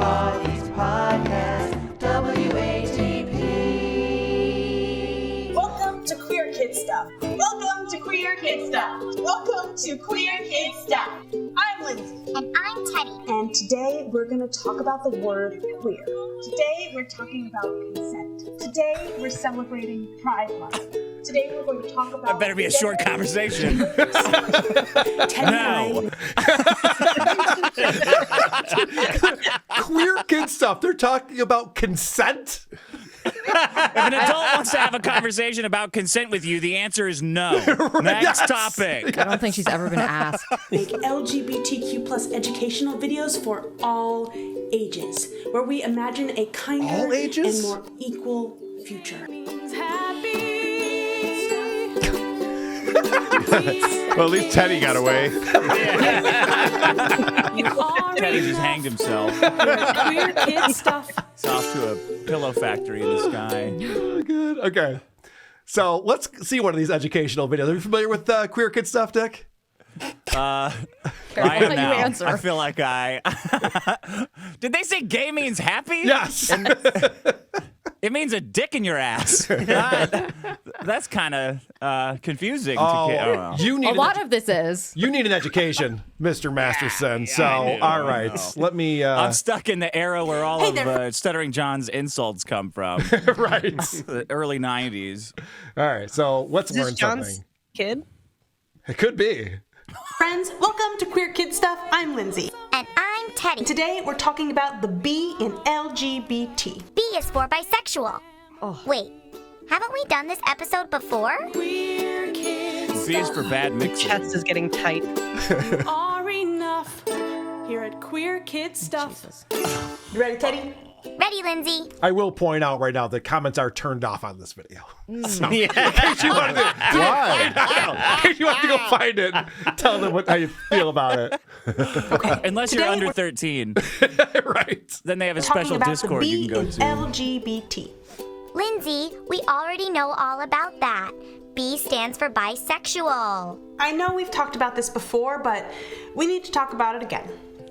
Bodies Podcast, WATP. Welcome to Queer Kid Stuff. Welcome to Queer Kid Stuff. Welcome to Queer Kid Stuff. I'm Lindsay. And I'm Teddy. And today we're going to talk about the word queer. Today we're talking about consent. Today we're celebrating Pride Month. Today we're going to talk about... That better be a short conversation. No. Queer Kid Stuff. They're talking about consent? If an adult wants to have a conversation about consent with you, the answer is no. Next topic. I don't think she's ever been asked. Make LGBTQ plus educational videos for all ages, where we imagine a kinder All ages? and more equal future. Well, at least Teddy got away. Teddy just hanged himself. Queer Kid Stuff. He's off to a pillow factory in the sky. Oh, good. Okay. So let's see one of these educational videos. Are you familiar with Queer Kid Stuff, Dick? I Careful am how you now. answer. I feel like Did they say gay means happy? Yes. It means a dick in your ass. That's kind of confusing. You need A lot of this is. You need an education, Mr. Masterson. So, all right. Let me... I'm stuck in the era where all of Stuttering John's insults come from. right. The early 90s. All right. So let's learn John's something. kid? It could be. Friends, welcome to Queer Kid Stuff. I'm Lindsay. And I'm Teddy. Today we're talking about the B in LGBT. B is for bisexual. Wait, haven't we done this episode before? Queer Kid C is for bad mixing. Chest is getting tight. You are enough here at Queer Kid Stuff. You ready, Teddy? Ready, Lindsay? I will point out right now the comments are turned off on this video. So, Yeah. in case you wanted to find out, in case you wanted to go find it, tell them how you feel about it. Unless you're Today under we're- 13. Right. Then they have a Talking special about Discord the you B can go in to. LGBT. Lindsay, we already know all about that. B stands for bisexual. I know we've talked about this before, but we need to talk about it again.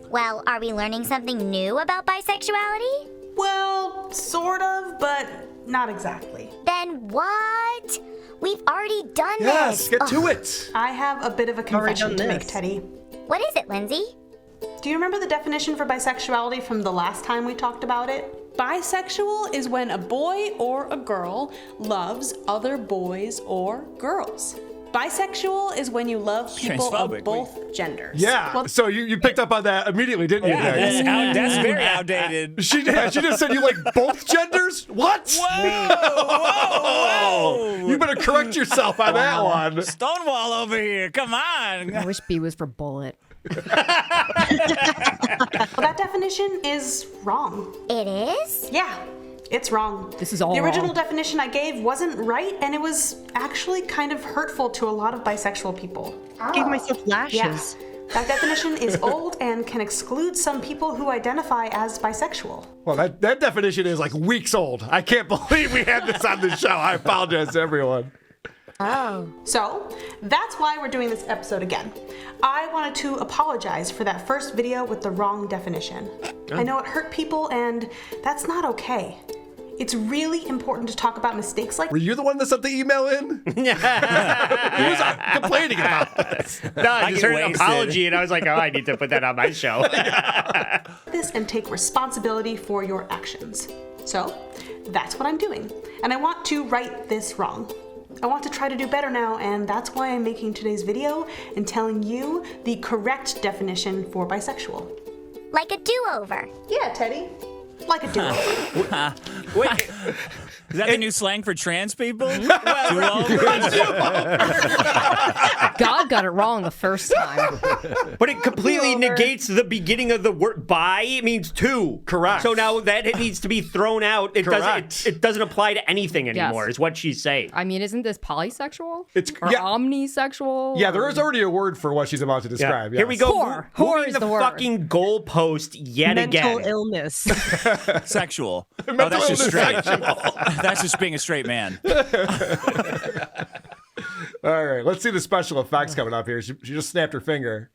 Well, are we learning something new about bisexuality? Well, sort of, but not exactly. Then what? We've already done Yes, this. get to it. I have a bit of a Already confession done to make, this. Teddy. What is it, Lindsay? Do you remember the definition for bisexuality from the last time we talked about it? Bisexual is when a boy or a girl loves other boys or girls. Bisexual is when you love people Transphobic, of both genders. Yeah. Well, So you picked up on that immediately, didn't you? Yeah, Dick? that's very outdated. She just said you like both genders? What? Whoa! You better correct yourself on that one. Stonewall over here. Come on. I wish B was for bullet. that definition is wrong. It is? Yeah, it's wrong. This is all The original wrong. definition I gave wasn't right, and it was actually kind of hurtful to a lot of bisexual people. Gave myself lashes. Yeah. That definition is old and can exclude some people who identify as bisexual. Well, that definition is like weeks old. I can't believe we had this on the show. I apologize to everyone. So, that's why we're doing this episode again. I wanted to apologize for that first video with the wrong definition. I know it hurt people, and that's not okay. It's really important to talk about mistakes like Were you the one that sent the email in? He was complaining about this. No, I just get heard an wasted. apology, and I was like, oh, I need to put that on my show. this and take responsibility for your actions. So, that's what I'm doing. And I want to right this wrong. I want to try to do better now, and that's why I'm making today's video and telling you the correct definition for bisexual. Like a do-over. Yeah, Teddy. Like a do-over. Wait, Is that the new slang for trans people? God got it wrong the first time. but it completely negates the beginning of the word bi. It means two. Correct. So now that it needs to be thrown out. It Correct. doesn't. It doesn't apply to anything anymore. Is what she's saying. I mean, isn't this polysexual? It's- or yeah. omnisexual? Yeah, there is already a word for what she's about to describe. Here we go. Whore. Moving Whore is the word. fucking goalpost yet Mental again. illness. Sexual. Oh, Mental that's just illness straight. That's just being a straight man. All right, let's see the special effects coming up here. She just snapped her finger.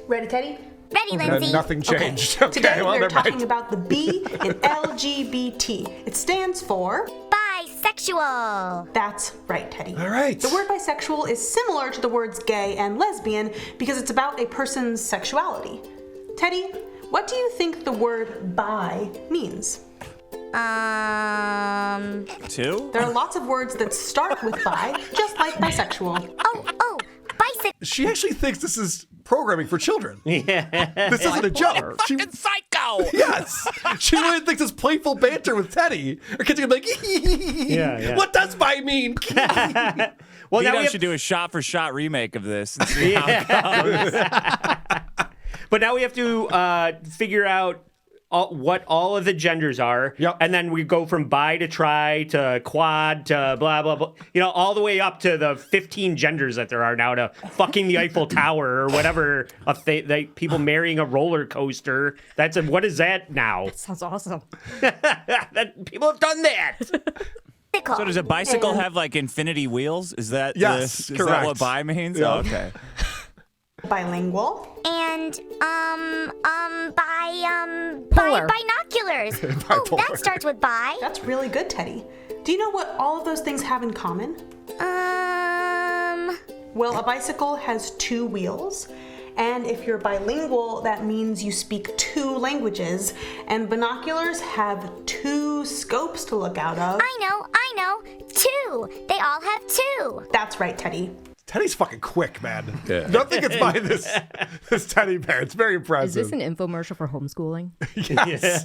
Ready, Teddy? Ready, And Lindsay? nothing changed. Okay, Today well, we're never mind. talking about the B in LGBT. It stands for... Bisexual. That's right, Teddy. All right. The word bisexual is similar to the words gay and lesbian because it's about a person's sexuality. Teddy, what do you think the word bi means? Two? There are lots of words that start with bi, just like bisexual. Oh, bisexual. She actually thinks this is programming for children. Yeah. This isn't a joke. She, Fucking psycho! yes. She really thinks it's playful banter with Teddy. Her kids are gonna be like, Yeah. what does bi mean? Well, now Dino we have should do a shot-for-shot remake of this and see how it goes. But now we have to figure out what all of the genders are. Yep. And then we go from bi to tri to quad to blah, blah, blah. You know, all the way up to the 15 genders that there are now to fucking the Eiffel Tower or whatever. People marrying a roller coaster. What is that now? Sounds awesome. People have done that. So does a bicycle have like infinity wheels? Is that Yes, is that correct. what bi means? Yeah. Oh, okay. Bilingual. And, Polar. binoculars. Oh, that starts with bi. That's really good, Teddy. Do you know what all of those things have in common? Well, a bicycle has 2 wheels. And if you're bilingual, that means you speak 2 languages. And binoculars have 2 scopes to look out of. I know. 2. They all have 2. That's right, Teddy. Teddy's fucking quick, man. Nothing gets by this Teddy bear. It's very Is impressive. this an infomercial for homeschooling? Yes.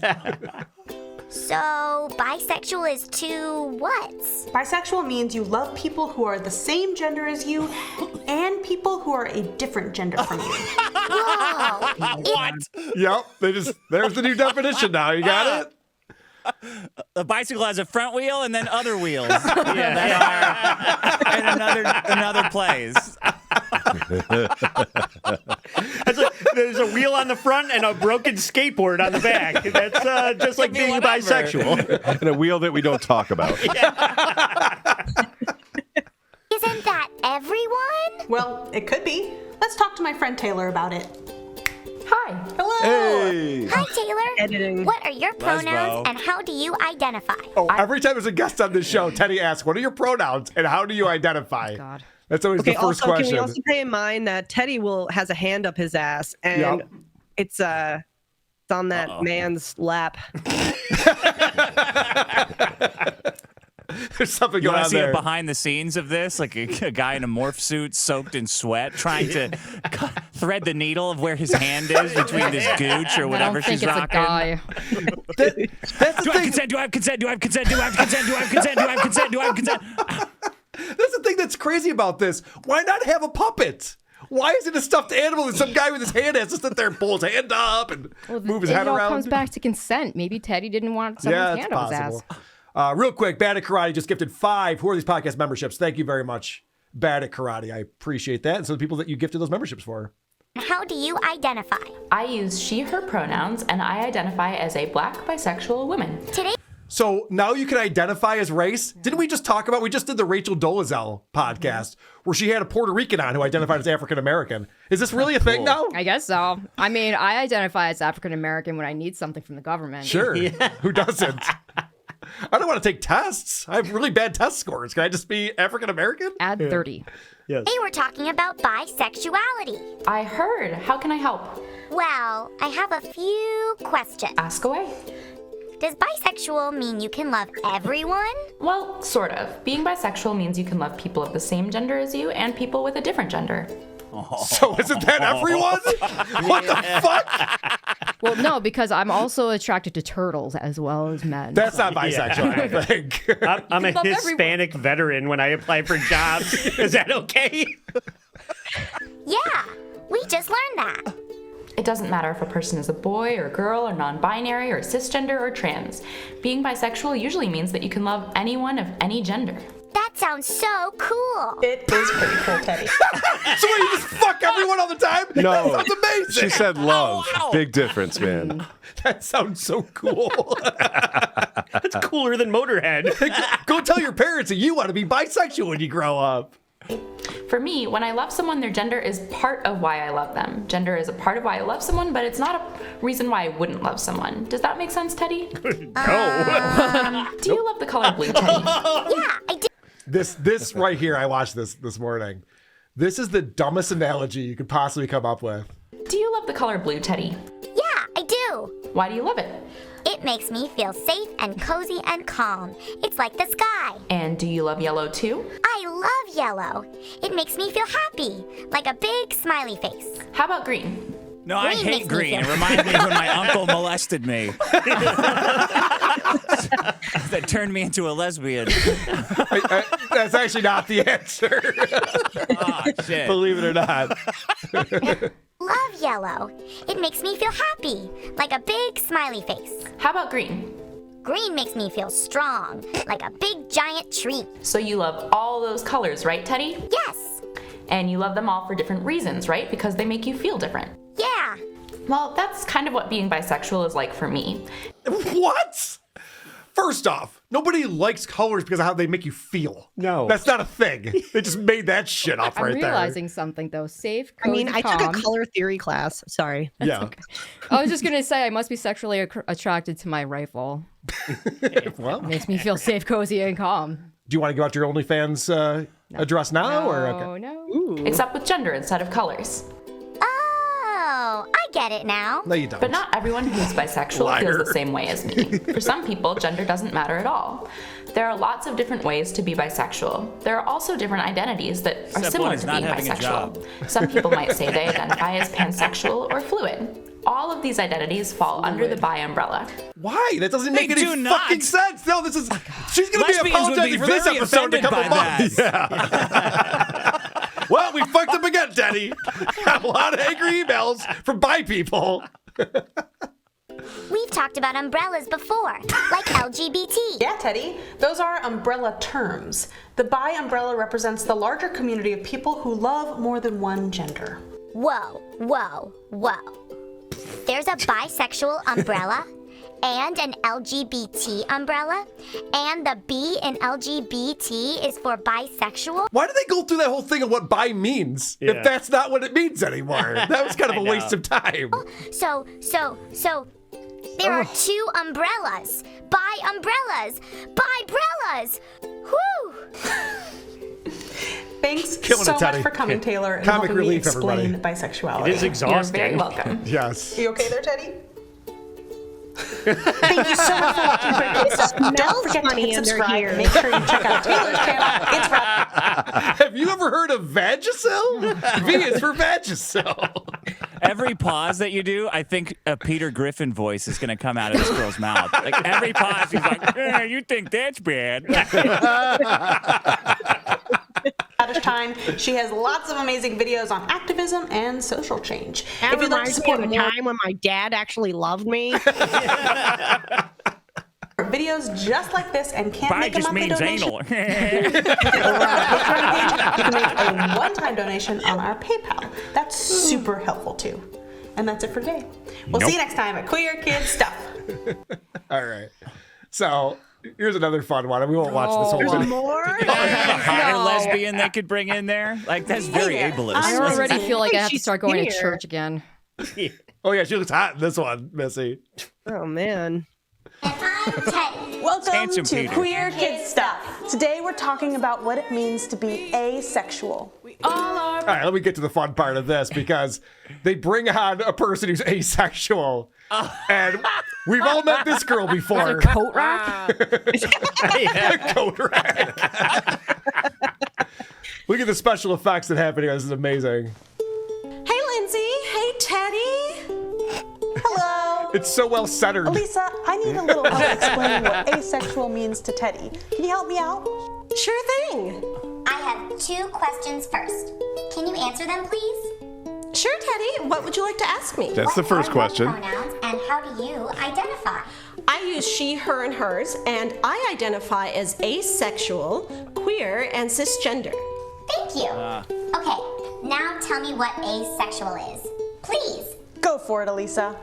So, bisexual is 2 whats? Bisexual means you love people who are the same gender as you and people who are a different gender from you. Whoa. What? Yep. There's the new definition now. You got it? A bicycle has a front wheel and then other wheels that are in another place. There's a wheel on the front and a broken skateboard on the back. That's just like being whatever. bisexual. And a wheel that we don't talk about. Isn't that everyone? Well, it could be. Let's talk to my friend Taylor about it. Hi. Hello. Hey! Hi, Taylor. Editing. What are your Lesbo. pronouns and how do you identify? Oh, every time there's a guest on this show, Teddy asks, what are your pronouns and how do you identify? God. That's always Okay, the first also, question. can we also pay in mind that Teddy has a hand up his ass, and Yep. it's on that man's lap. There's something You going want on to see there. a behind the scenes of this? Like a guy in a morph suit soaked in sweat trying to thread the needle of where his hand is between this gooch or I whatever don't think she's it's a rocking. guy. That's the Do I have thing. consent? Do I have consent? Do I have consent? Do I have consent? Do I have consent? Do I have consent? Do I have consent? That's the thing that's crazy about this. Why not have a puppet? Why is it a stuffed animal and some guy with his hand has to sit there and pull his hand up and move his it head all around? comes back to consent. Maybe Teddy didn't want Yeah, someone's it's hand up his possible. ass. Real quick, Bad at Karate just gifted 5 Who Are These Podcast memberships. Thank you very much, Bad at Karate. I appreciate that. And so the people that you gifted those memberships for. How do you identify? I use she, her pronouns, and I identify as a black bisexual woman. Today, So now you can identify as race. Didn't we just talk about, we just did the Rachel Dolezal podcast where she had a Puerto Rican on who identified as African American. Is this really a thing now? I guess so. I mean, I identify as African American when I need something from the government. Sure. Who doesn't? I don't want to take tests. I have really bad test scores. Can I just be African American? Add 30. Today we're talking about bisexuality. I heard. How can I help? Well, I have a few questions. Ask away. Does bisexual mean you can love everyone? Well, sort of. Being bisexual means you can love people of the same gender as you and people with a different gender. So isn't that everyone? What the fuck? Well, no, because I'm also attracted to turtles as well as men. That's not bisexual, I don't think. I'm a love Hispanic veteran when I apply for jobs. Is that okay? Yeah, we just learned that. It doesn't matter if a person is a boy or girl or non-binary or cisgender or trans. Being bisexual usually means that you can love anyone of any gender. That sounds so cool. It is pretty cool, Teddy. So you just fuck everyone all the time? No. That sounds amazing. She said love. Big difference, man. That sounds so cool. That's cooler than Motorhead. Go tell your parents that you want to be bisexual when you grow up. For me, when I love someone, their gender is part of why I love them. Gender is a part of why I love someone, but it's not a reason why I wouldn't love someone. Does that make sense, Teddy? No. Do you love the color blue, Teddy? Yeah, I do. This right here, I watched this morning. This is the dumbest analogy you could possibly come up with. Do you love the color blue, Teddy? Yeah, I do. Why do you love it? It makes me feel safe and cozy and calm. It's like the sky. And do you love yellow too? I love yellow. It makes me feel happy, like a big smiley face. How about green? No, I Green hate makes me green. feel- It reminds me of when my uncle molested me. That turned me into a lesbian. That's actually not the answer. Oh, shit. Believe it or not. Love yellow. It makes me feel happy, like a big smiley face. How about green? Green makes me feel strong, like a big giant tree. So you love all those colors, right, Teddy? Yes. And you love them all for different reasons, right? Because they make you feel different. Yeah. Well, that's kind of what being bisexual is like for me. What? First off, nobody likes colors because of how they make you feel. No. That's not a thing. They just made that shit up I'm right realizing something though. Safe, I mean, cozy, I took calm. a color theory class. Sorry. there. Yeah. I was just gonna say I must be sexually attracted to my rifle. Well, Makes me feel safe, cozy, and calm. do you want to go out to your OnlyFans address now? Or okay. Oh no. Except with gender instead of colors. Oh, I get it now. No, you don't. But not everyone who's bisexual feels the same way as me. For some people, gender doesn't matter at all. There are lots of different ways to be bisexual. There are also different identities that are Except similar one is to not being having a job. bisexual. Some people might say they identify as pansexual or fluid. All of these identities fall under the bi umbrella. Why? That doesn't make They any do not. fucking sense. No, this is. She's going to be Lesbians would be apologizing for this very episode in a offended couple by months. Yeah. Well, we fucked up again, Teddy. Got a lot of angry emails from bi people. We've talked about umbrellas before, like LGBT. Yeah, Teddy. Those are umbrella terms. The bi umbrella represents the larger community of people who love more than one gender. Whoa, whoa, whoa. There's a bisexual umbrella and an LGBT umbrella, and the B in LGBT is for bisexual. Why do they go through that whole thing of what bi means Yeah. if that's not what it means anymore? That was kind of a waste of time. So, there are two umbrellas. Bi-umbrellas. Bi-brellas. Whew. Thanks Killing so it, Teddy. much for coming, Taylor, and Comic helping me relief, explain everybody. bisexuality. It is You're exhausting. very welcome. Yes. You okay there, Teddy? Thank you so much for watching Boogered Up. Don't smells forget to funny hit under subscribe. here. Make sure you check out Taylor's channel. It's Have you ever heard of Vagisil? V is for Vagisil. Every pause that you do, I think a Peter Griffin voice is going to come out of this girl's mouth. Like every pause, he's like, you think that's bad. Out of time. She has lots of amazing videos on activism and social change. That If you'd like to reminds me support of a more time when my dad actually loved me. videos just like this and can't Bi make a just monthly means donation, anal. over on our Patreon page, you can make a one-time donation on our PayPal. That's super helpful too. And that's it for today. We'll see you next time at Queer Kids Stuff. All right. So here's another fun one. We won't watch this whole There's video. more? A hotter lesbian they could bring in there. Like that's very Hey, ableist. I already feel like I have to she's start going to skinnier. church again. Oh yeah, she looks hot in this one, Missy. Oh, man. Welcome Handsome to Peter. Queer Kids Stuff. Today we're talking about what it means to be asexual. All right, let me get to the fun part of this because they bring on a person who's asexual. And we've all met this girl before. Coat rack? Coat rack. Look at the special effects that happen here. This is amazing. Hey, Lindsay. Hey, Teddy. Hello. It's so well centered. Lisa, I need a little help explaining what asexual means to Teddy. Can you help me out? Sure thing. I have two questions first. Can you answer them, please? Sure, Teddy. What would you like to ask me? That's the What first are your question. pronouns and how do you identify? I use she, her, and hers, and I identify as asexual, queer, and cisgender. Thank you. Okay, now tell me what asexual is. Please. Go for it, Elisa.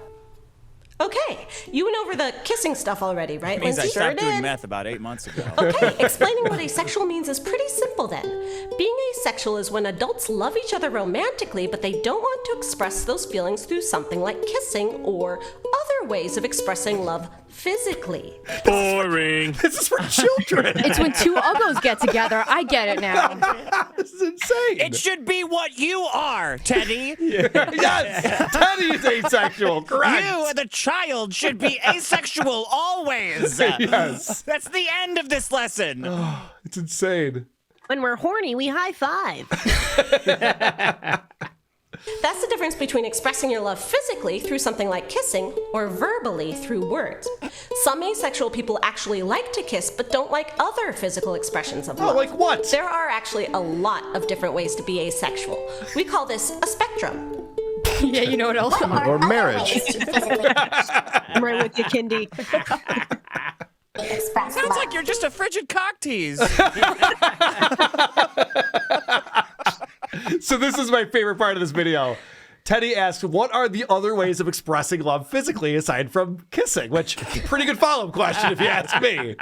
Okay, you went over the kissing stuff already, right, It means I Lindsay? stopped doing meth about 8 months ago. Okay, explaining what asexual means is pretty simple then. Being asexual is when adults love each other romantically, but they don't want to express those feelings through something like kissing or other ways of expressing love physically. Boring. This is for children. It's when two uggos get together. I get it now. This is insane. It should be what you are, Teddy. Yes, Teddy is asexual. Correct. You, the child, should be asexual always. Yes. That's the end of this lesson. It's insane. When we're horny, we high five. That's the difference between expressing your love physically through something like kissing or verbally through words. Some asexual people actually like to kiss but don't like other physical expressions of love. Oh, like what? There are actually a lot of different ways to be asexual. We call this a spectrum. Yeah, you know what else? Or marriage. I'm right with you, Kindy. Express Sounds love. like you're just a frigid cock tease. So this is my favorite part of this video. Teddy asked, what are the other ways of expressing love physically aside from kissing? Which, pretty good follow-up question if you ask me.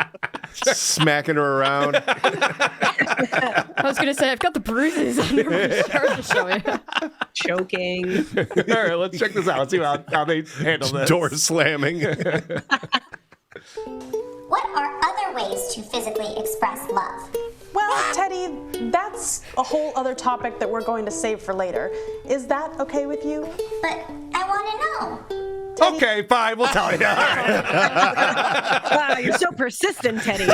Smacking her around. I was going to say, I've got the bruises under my shirt to show you. Choking. All right, let's check this out. Let's see how they handle this. Door slamming. What are other ways to physically express love? Well, Teddy, that's a whole other topic that we're going to save for later. Is that okay with you? But I want to know. Okay, fine, we'll tell you. Wow, you're so persistent, Teddy.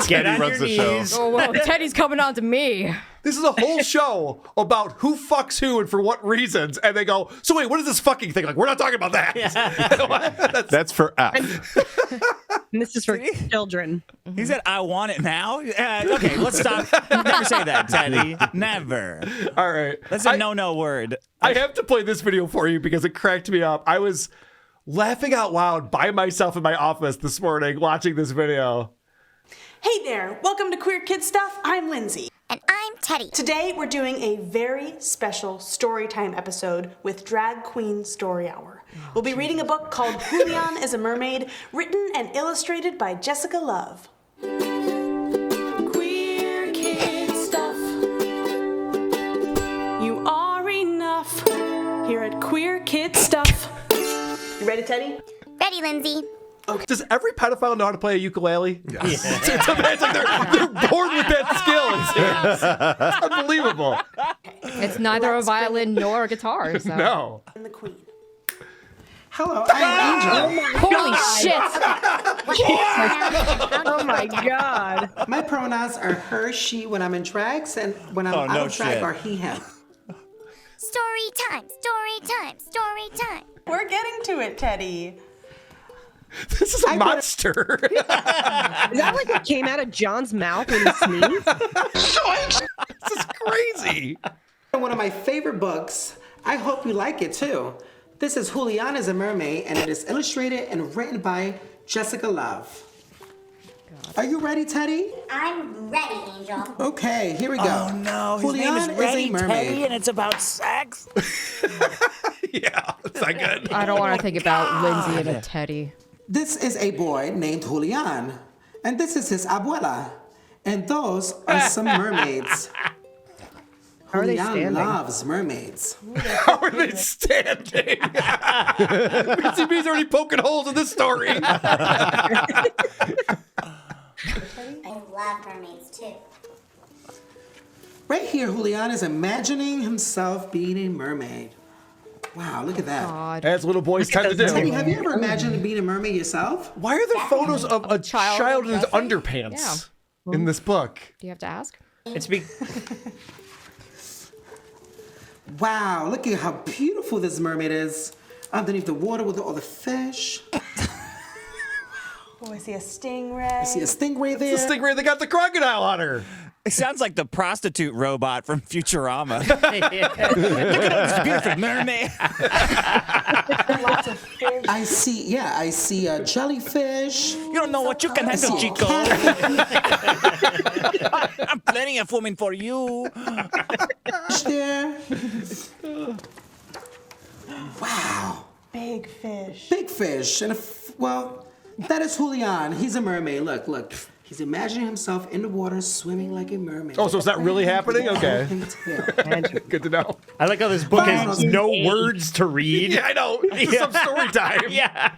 Get on runs your the show. knees. Oh, well, Teddy's coming on to me. This is a whole show about who fucks who and for what reasons. And they go, so wait, what is this fucking thing? Like, we're not talking about that. That's for F. And this is for children. He said, I want it now? Okay, let's stop. Never say that, Teddy. Never. All right. That's a no-no word. I have to play this video for you because it cracked me up. I was laughing out loud by myself in my office this morning watching this video. Hey there, welcome to Queer Kid Stuff. I'm Lindsay. And I'm Teddy. Today we're doing a very special storytime episode with Drag Queen Story Hour. We'll be reading a book called Julian is a Mermaid, written and illustrated by Jessica Love. Queer Kid Stuff. You are enough here at Queer Kid Stuff. You ready, Teddy? Ready, Lindsay? Does every pedophile know how to play a ukulele? Yes. It's amazing. They're born with that skill. It's unbelievable. It's neither a violin nor a guitar. So. No. And the Queen. Hello, I'm Angel. Holy shit! Oh my God. My pronouns are her, she when I'm in drags, and when I'm out of drag are he, him. Story time, story time, story time. We're getting to it, Teddy. This is a monster. Is that like what came out of John's mouth when he sneezed? This is crazy. One of my favorite books. I hope you like it too. This is Julian is a Mermaid, and it is illustrated and written by Jessica Love. Are you ready, Teddy? I'm ready, Angel. Okay, here we go. Oh, no. His Julian name is Ready a mermaid. Teddy, and it's about sex. Yeah, it's not good. I don't want to think about Lindsay and a Teddy. This is a boy named Julian, and this is his abuela, and those are some mermaids. How are they Julian standing? loves mermaids. How are they standing? Missy B's already poking holes in this story. I love mermaids too. Right here, Julian is imagining himself being a mermaid. Wow, look at that. God. As little boys tend to Teddy, do. have you ever imagined being a mermaid yourself? Why are there photos of a child in his underpants in this book? Do you have to ask? It's Wow, look at how beautiful this mermaid is. Underneath the water with all the fish. Oh, I see a stingray. I see a stingray there. It's the stingray that got the crocodile on her. It sounds like the prostitute robot from Futurama. Look at this beautiful mermaid. Lots of fish. I see a jellyfish. You don't know what you can handle, Chico. I'm plenty of women for you. There. Wow. Big fish. Big fish. And well, that is Julian. He's a mermaid. Look. He's imagining himself in the water swimming like a mermaid. Oh, so is that really happening? Okay. Good to know. I like how this book has no words to read. Yeah, I know. It's some story time. Yeah.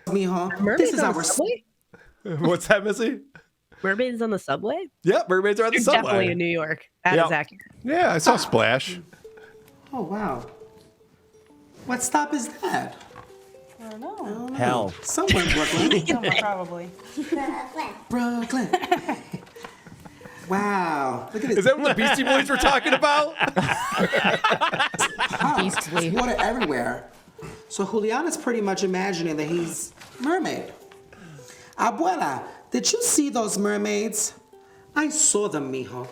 Mijo, this is our subway? What's that, Missy? Mermaids on the subway? Yeah, mermaids are on the You're subway. definitely in New York. That is accurate. Yeah, I saw Splash. Oh, wow. What stop is that? I don't know. Hell. Somewhere in Brooklyn. Somewhere, probably. Brooklyn. Wow. Look at this. Is that what the Beastie Boys were talking about? Beastly. Water everywhere. So Julian is pretty much imagining that he's a mermaid. Abuela, did you see those mermaids? I saw them, mijo.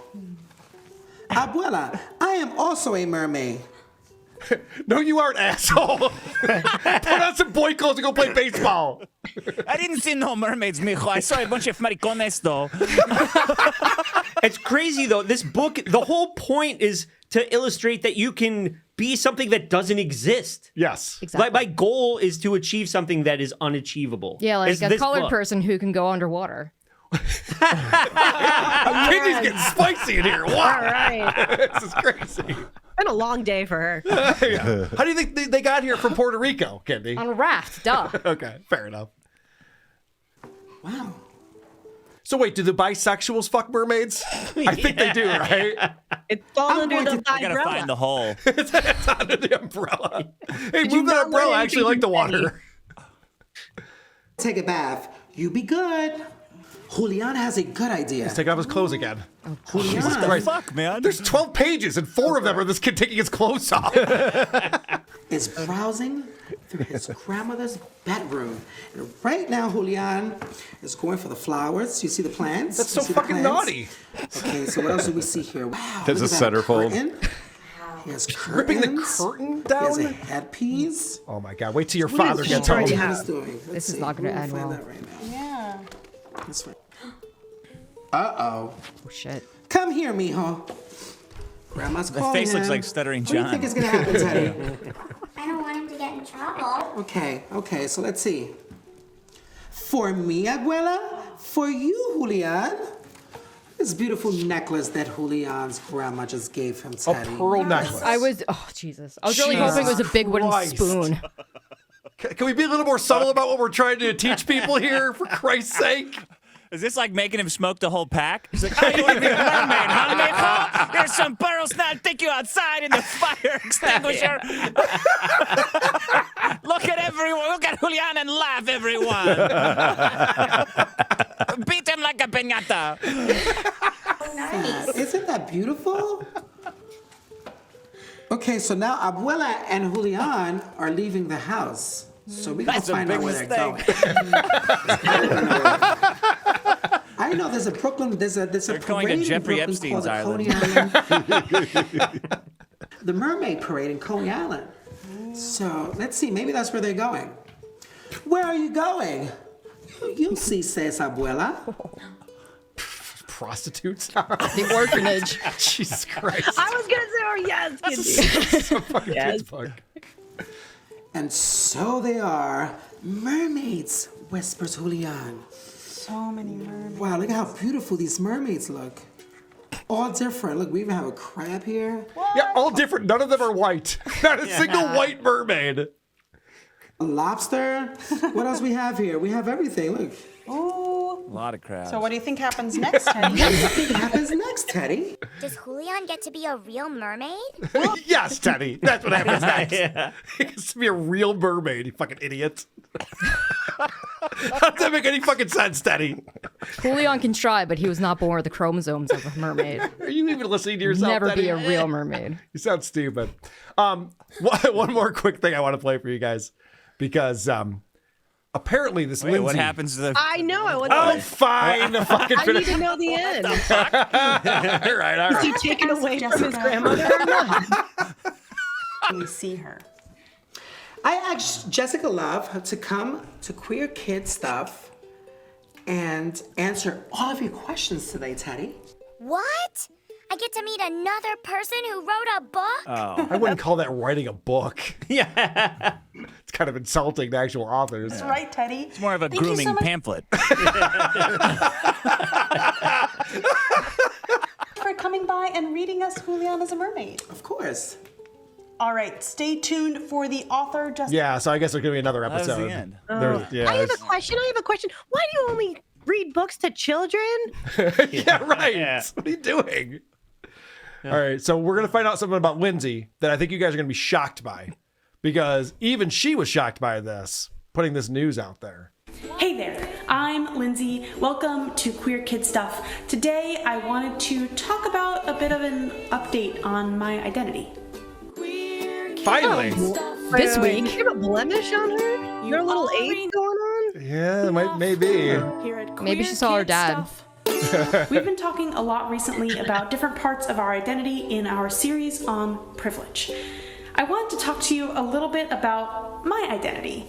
Abuela, I am also a mermaid. No, you aren't, asshole. Put on some boy clothes and go play baseball. I didn't see no mermaids, mijo. I saw a bunch of maricones, though. It's crazy, though. This book, the whole point is to illustrate that you can be something that doesn't exist. Yes. Exactly. My goal is to achieve something that is unachievable. Yeah, like It's a this colored book. person who can go underwater. Kidney's getting spicy in here. Wow. All right. This is crazy. Been a long day for her. Yeah. How do you think they got here from Puerto Rico, Kidney? On a raft, duh. Okay, fair enough. Wow. So wait, do the bisexuals fuck mermaids? I think they do, right? It's all under the I gotta umbrella. find the hole. It's under the umbrella. Hey, Did you move that not umbrella. learn I actually like the water. Take a bath. You be good. Julian has a good idea. He's taking off his clothes again. Julian, Jesus Christ. Fuck, man. There's 12 pages and 4 of them are this kid taking his clothes off. is browsing through his grandmother's bedroom. And right now, Julian is going for the flowers. You see the plants? That's You so see the fucking plants? naughty. Okay, so what else do we see here? Wow. There's look a at that centerfold. curtain. He has Ripping the curtains. curtain He has a down? headpiece. Oh my God, wait till your What is father she gets trying home. to What have? is doing? Let's This is see. not gonna We'll end find well. that right now. Yeah. That's right. Oh, shit. Come here, mijo. Grandma's The calling face looks him. like Stuttering What do you John. think is gonna happen, Teddy? I don't want him to get in trouble. Okay, so let's see. For me, Abuela, for you, Julian. This beautiful necklace that Julian's grandma just gave him, A Teddy. pearl necklace. I was, oh, Jesus. I was really Jesus hoping it was a big wooden Christ. spoon. Can we be a little more subtle about what we're trying to teach people here, for Christ's sake? Is this like making him smoke the whole pack? He's like, oh, you want to be a mermaid, huh, mijo? Here's some pearls. Now I'll take you outside in the fire extinguisher. Look at everyone. Look at Julian and laugh, everyone. Beat him like a piñata. Isn't that beautiful? Okay, so now Abuela and Julian are leaving the house. So we gotta That's a find out big where they're going. I know there's a Brooklyn, there's a They're parade going to in Jeffrey Brooklyn Epstein's called the island. Coney Island. The Mermaid Parade in Coney Island. So let's see, maybe that's where they're going. Where are you going? You'll see, says Abuela. Prostitutes? The orphanage. Jesus Christ. I was gonna say, oh yes, Kidney. So fucking Yes. kids book. And so they are mermaids, whispers Julian. So many mermaids. Wow, look at how beautiful these mermaids look. All different. Look, we even have a crab here. Yeah, all different. None of them are white. Not a single white mermaid. A lobster. What else we have here? We have everything. Look. Ooh. A lot of crabs. So what do you think happens next, Teddy? What do you think happens next, Teddy? Does Julian get to be a real mermaid? Yes, Teddy. That's what happens next. He gets to be a real mermaid, you fucking idiot. How does that make any fucking sense, Teddy? Julian can try, but he was not born with the chromosomes of a mermaid. Are you even listening to yourself, Never Teddy? be a real mermaid. You sound stupid. One more quick thing I want to play for you guys. Because apparently this Wait, Lindsay... what happens to the... I know. I want Oh, fine. Fucking I need finish. to know the end. all right. Is he taken away from his grandmother or not? Can we see her? I asked Jessica Love to come to Queer Kid Stuff and answer all of your questions today, Teddy. What? I get to meet another person who wrote a book. Oh. I wouldn't call that writing a book. Yeah. It's kind of insulting to actual authors. That's right, Teddy. It's more of a Thank you so grooming much pamphlet. for coming by and reading us Juliana's a Mermaid. Of course. All right, stay tuned for the author just. Yeah, so I guess there's going to be another That was the episode. end. Yeah, I have a it's- question. Why do you only read books to children? yeah, right. Yeah. What are you doing? All right, so we're going to find out something about Lindsay that I think you guys are going to be shocked by, because even she was shocked by this, putting this news out there. Hey there, I'm Lindsay. Welcome to Queer Kid Stuff. Today I wanted to talk about a bit of an update on my identity. Finally. This week. You have a blemish on her? You Your little already age going on? Yeah, maybe. Here at Maybe Queer she saw her Kid dad. Stuff. We've been talking a lot recently about different parts of our identity in our series on privilege. I wanted to talk to you a little bit about my identity.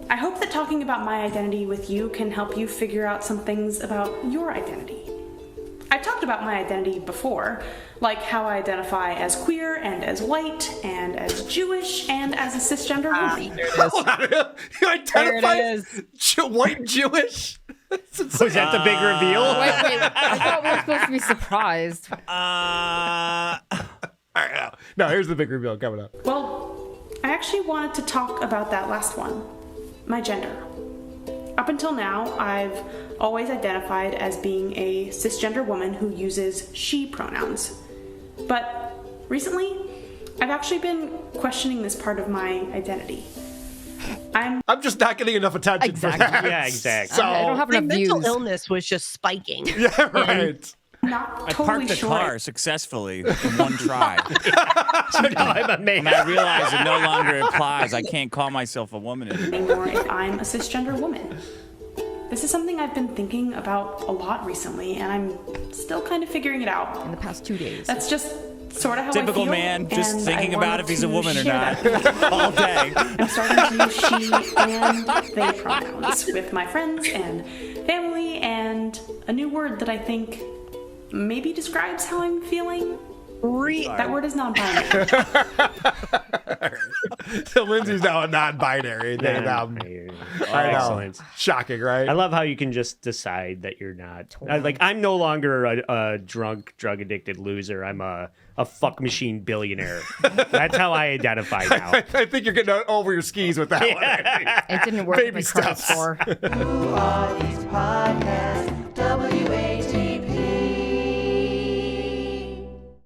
I hope that talking about my identity with you can help you figure out some things about your identity. I've talked about my identity before, like how I identify as queer and as white and as Jewish and as a cisgender woman. Hold on. You identify There it as white Jewish? Was that the big reveal? Wait. I thought we were supposed to be surprised. All right, no, here's the big reveal coming up. Well, I actually wanted to talk about that last one, my gender. Up until now, I've always identified as being a cisgender woman who uses she pronouns. But recently, I've actually been questioning this part of my identity. I'm just not getting enough attention for that. Yeah, exactly. So, I don't have My enough mental views. illness was just spiking. yeah, right. not I totally parked the sure car successfully in one try. So now I'm a man. And I realized it no longer applies. I can't call myself a woman anymore. anymore if I'm a cisgender woman. This is something I've been thinking about a lot recently, and I'm still kind of figuring it out. In the past 2 days. That's just sort of how Typical I feel. man, just and thinking I about wanted if he's a to woman or share not that. all day. I'm starting to use she and they pronouns with my friends and family, and a new word that I think maybe describes how I'm feeling. That word is non-binary. So Lindsay's now a non-binary. I know. Excellent. Shocking, right? I love how you can just decide that you're not. Like, I'm no longer a drunk, drug-addicted loser. I'm a fuck machine billionaire. That's how I identify now. I think you're getting over your skis with that one. It didn't work Baby with my credit steps. score. Who are these podcasts? WA